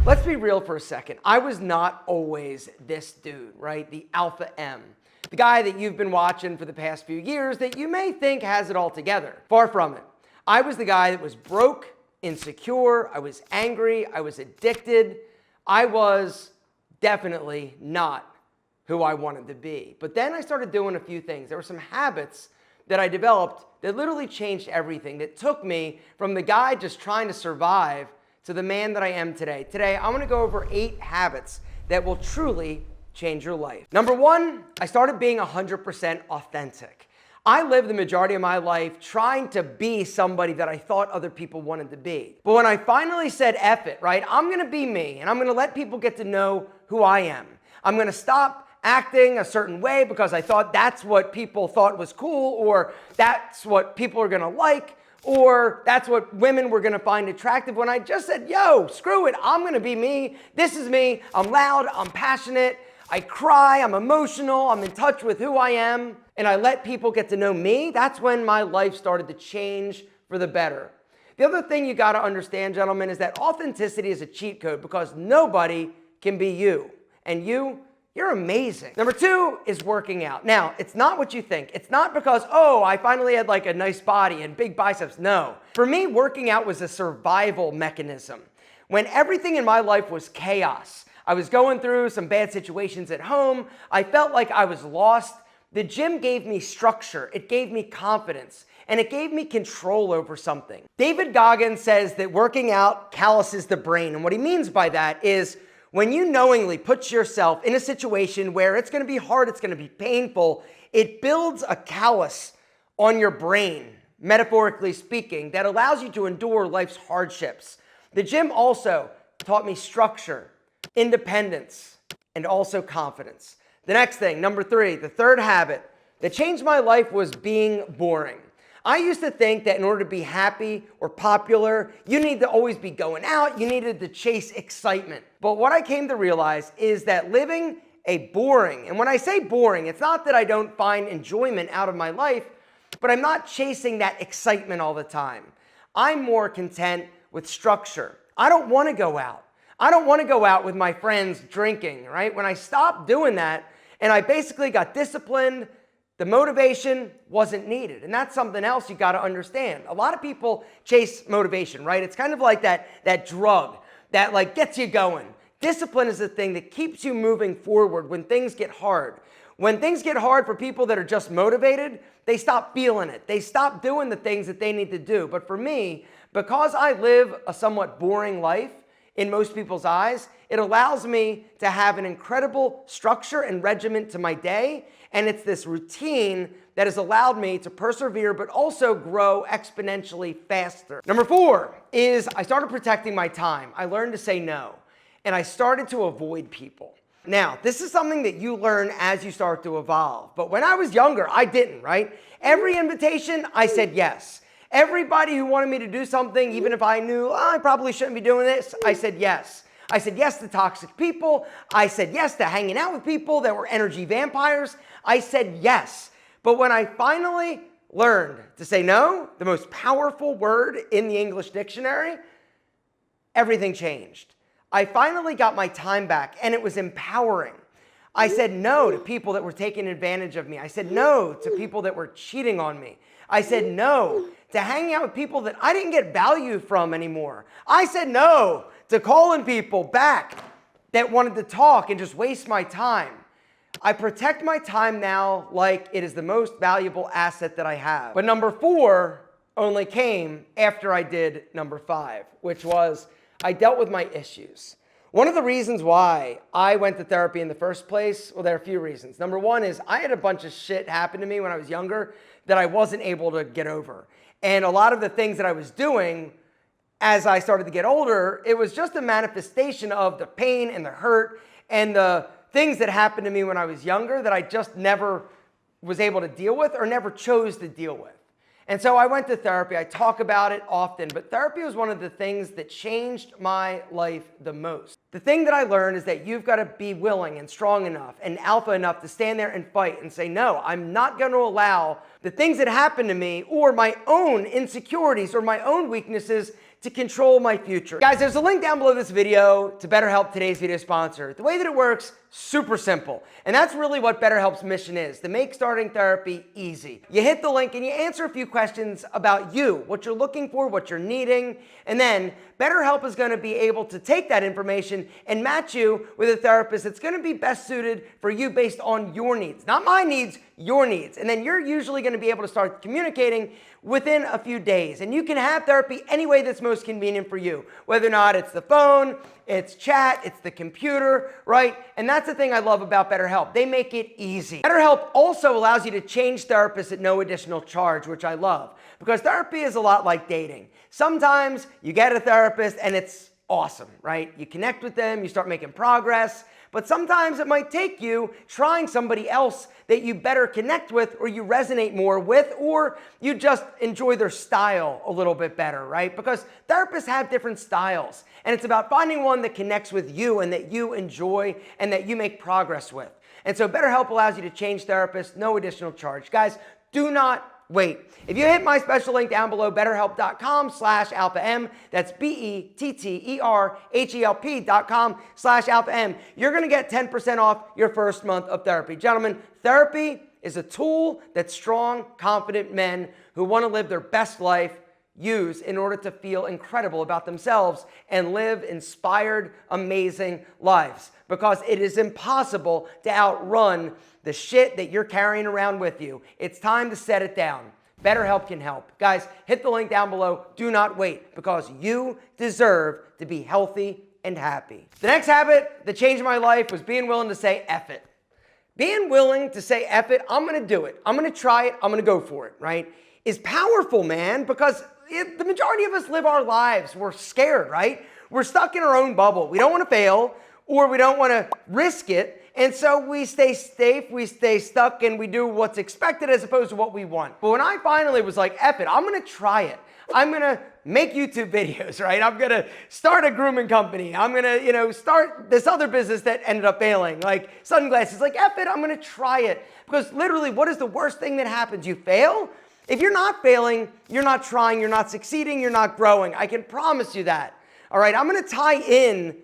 Let's be real for a second. I was not always this dude, right? The alpha M. The guy that you've been watching for the past few years that you may think has it all together. Far from it. I was the guy that was broke, insecure, I was angry, I was addicted. I was definitely not who I wanted to be. But then I started doing a few things. There were some habits that I developed that literally changed everything, that took me from the guy just trying to survive to the man that I am today. Today, I'm gonna go over 8 habits that will truly change your life. Number 1, I started being 100% authentic. I lived the majority of my life trying to be somebody that I thought other people wanted to be. But when I finally said, F it, right? I'm gonna be me, and I'm gonna let people get to know who I am. I'm gonna stop acting a certain way because I thought that's what people thought was cool, or that's what people are gonna like, or that's what women were gonna find attractive, when I just said, yo, screw it, I'm gonna be me. This is me. I'm loud, I'm passionate, I cry, I'm emotional, I'm in touch with who I am, and I let people get to know me. That's when my life started to change for the better. The other thing you gotta understand, gentlemen, is that authenticity is a cheat code because nobody can be you. And you're amazing. Number 2 is working out. Now, it's not what you think. It's not because, oh, I finally had like a nice body and big biceps. No. For me, working out was a survival mechanism. When everything in my life was chaos, I was going through some bad situations at home, I felt like I was lost, the gym gave me structure, it gave me confidence, and it gave me control over something. David Goggins says that working out calluses the brain, and what he means by that is when you knowingly put yourself in a situation where it's gonna be hard, it's gonna be painful, it builds a callus on your brain, metaphorically speaking, that allows you to endure life's hardships. The gym also taught me structure, independence, and also confidence. The next thing, number 3, the third habit that changed my life was being boring. I used to think that in order to be happy or popular, you need to always be going out, you needed to chase excitement. But what I came to realize is that living a boring, and when I say boring, it's not that I don't find enjoyment out of my life, but I'm not chasing that excitement all the time. I'm more content with structure. I don't want to go out. I don't want to go out with my friends drinking, right? When I stopped doing that and I basically got disciplined, the motivation wasn't needed. And that's something else you got to understand. A lot of people chase motivation, right? It's kind of like that drug that like gets you going. Discipline is the thing that keeps you moving forward when things get hard. When things get hard for people that are just motivated, they stop feeling it. They stop doing the things that they need to do. But for me, because I live a somewhat boring life in most people's eyes, it allows me to have an incredible structure and regimen to my day. And it's this routine that has allowed me to persevere, but also grow exponentially faster. Number 4 is I started protecting my time. I learned to say no, and I started to avoid people. Now, this is something that you learn as you start to evolve. But when I was younger, I didn't, right? Every invitation, I said yes. Everybody who wanted me to do something, even if I knew I probably shouldn't be doing this, I said yes. I said yes to toxic people. I said yes to hanging out with people that were energy vampires. I said yes. But when I finally learned to say no, the most powerful word in the English dictionary, everything changed. I finally got my time back, and it was empowering. I said no to people that were taking advantage of me. I said no to people that were cheating on me. I said no to hanging out with people that I didn't get value from anymore. I said no to calling people back that wanted to talk and just waste my time. I protect my time now like it is the most valuable asset that I have. But number 4 only came after I did number 5, which was I dealt with my issues. One of the reasons why I went to therapy in the first place, well, there are a few reasons. Number 1 is I had a bunch of shit happen to me when I was younger that I wasn't able to get over. And a lot of the things that I was doing as I started to get older, it was just a manifestation of the pain and the hurt and the things that happened to me when I was younger that I just never was able to deal with or never chose to deal with. And so I went to therapy. I talk about it often, but therapy was one of the things that changed my life the most. The thing that I learned is that you've got to be willing and strong enough and alpha enough to stand there and fight and say, no, I'm not going to allow the things that happen to me or my own insecurities or my own weaknesses to control my future. Guys, there's a link down below this video to BetterHelp, today's video sponsor. The way that it works, super simple. And that's really what BetterHelp's mission is, to make starting therapy easy. You hit the link and you answer a few questions about you, what you're looking for, what you're needing, and then BetterHelp is going to be able to take that information and match you with a therapist that's going to be best suited for you based on your needs. Not my needs, your needs. And then you're usually going to be able to start communicating within a few days. And you can have therapy any way that's most convenient for you, whether or not it's the phone, it's chat, it's the computer, right? And that's the thing I love about BetterHelp. They make it easy. BetterHelp also allows you to change therapists at no additional charge, which I love, because therapy is a lot like dating. Sometimes you get a therapist and it's awesome, right? You connect with them, you start making progress, but sometimes it might take you trying somebody else that you better connect with, or you resonate more with, or you just enjoy their style a little bit better, right? Because therapists have different styles, and it's about finding one that connects with you and that you enjoy and that you make progress with. And so BetterHelp allows you to change therapists, no additional charge. Guys, do not wait. If you hit my special link down below, betterhelp.com/alpha-M, that's betterhelp.com/alpha-M, you're going to get 10% off your first month of therapy. Gentlemen, therapy is a tool that strong, confident men who want to live their best life use in order to feel incredible about themselves and live inspired, amazing lives. Because it is impossible to outrun the shit that you're carrying around with you. It's time to set it down. BetterHelp can help. Guys, hit the link down below. Do not wait, because you deserve to be healthy and happy. The next habit that changed my life was being willing to say F it. Being willing to say F it, I'm going to do it. I'm going to try it. I'm going to go for it, right? Is powerful, man, because the majority of us live our lives. We're scared, right? We're stuck in our own bubble. We don't want to fail, or we don't want to risk it. And so we stay safe, we stay stuck, and we do what's expected as opposed to what we want. But when I finally was like, F it, I'm going to try it. I'm going to make YouTube videos, right? I'm going to start a grooming company. I'm going to, start this other business that ended up failing, like sunglasses. Like, F it, I'm going to try it. Because literally, what is the worst thing that happens? You fail? If you're not failing, you're not trying, you're not succeeding, you're not growing. I can promise you that. All right, I'm going to tie in,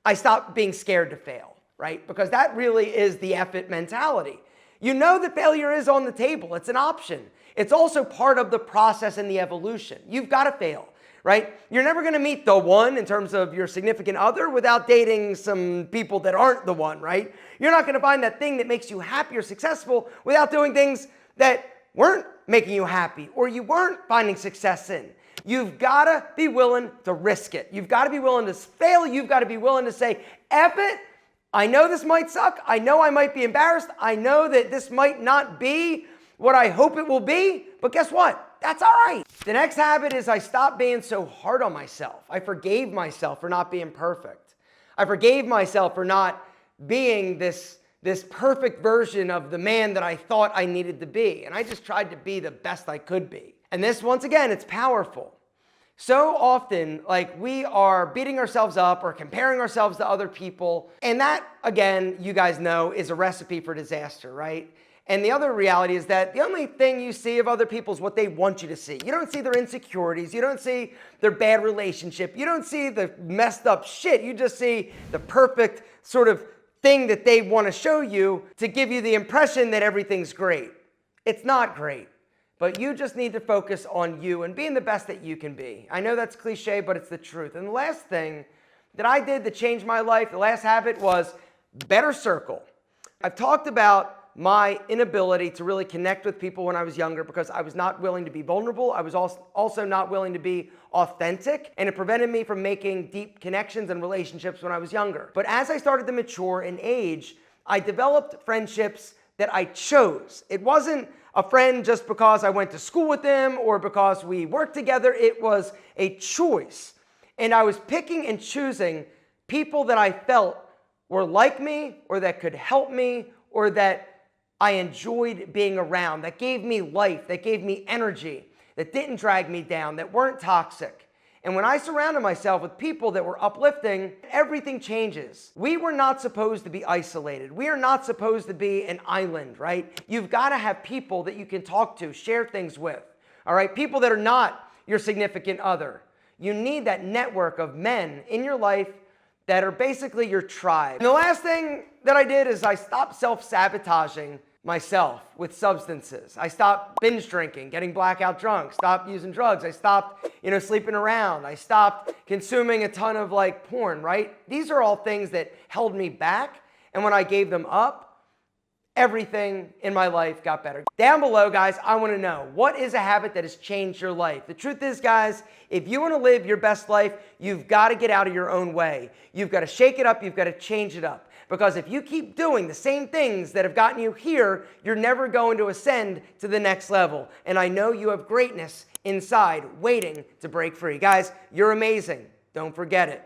I stopped being scared to fail, right? Because that really is the F it mentality. You know that failure is on the table. It's an option. It's also part of the process and the evolution. You've got to fail, right? You're never going to meet the one in terms of your significant other without dating some people that aren't the one, right? You're not going to find that thing that makes you happy or successful without doing things that weren't making you happy or you weren't finding success in. You've got to be willing to risk it. You've got to be willing to fail. You've got to be willing to say, F it. I know this might suck. I know I might be embarrassed. I know that this might not be what I hope it will be, but guess what? That's all right. The next habit is I stopped being so hard on myself. I forgave myself for not being perfect. I forgave myself for not being this perfect version of the man that I thought I needed to be. And I just tried to be the best I could be. And this, once again, it's powerful. So often, we are beating ourselves up or comparing ourselves to other people. And that, again, you guys know, is a recipe for disaster, right? And the other reality is that the only thing you see of other people is what they want you to see. You don't see their insecurities. You don't see their bad relationship. You don't see the messed up shit. You just see the perfect sort of thing that they want to show you to give you the impression that everything's great. It's not great. But you just need to focus on you and being the best that you can be. I know that's cliche, but it's the truth. And the last thing that I did that changed my life, the last habit, was better circle. I've talked about my inability to really connect with people when I was younger because I was not willing to be vulnerable. I was also not willing to be authentic, and it prevented me from making deep connections and relationships when I was younger. But as I started to mature and age, I developed friendships that I chose. It wasn't a friend just because I went to school with them or because we worked together. It was a choice. And I was picking and choosing people that I felt were like me or that could help me or that I enjoyed being around, that gave me life, that gave me energy, that didn't drag me down, that weren't toxic. And when I surrounded myself with people that were uplifting, everything changes. We were not supposed to be isolated. We are not supposed to be an island, right? You've got to have people that you can talk to, share things with, all right? People that are not your significant other. You need that network of men in your life that are basically your tribe. And the last thing that I did is I stopped self-sabotaging myself with substances. I stopped binge drinking, getting blackout drunk, stopped using drugs. I stopped, sleeping around. I stopped consuming a ton of porn, right? These are all things that held me back. And when I gave them up, everything in my life got better. Down below, guys, I want to know, what is a habit that has changed your life? The truth is, guys, if you want to live your best life, you've got to get out of your own way. You've got to shake it up. You've got to change it up. Because if you keep doing the same things that have gotten you here, you're never going to ascend to the next level. And I know you have greatness inside waiting to break free. Guys, you're amazing. Don't forget it.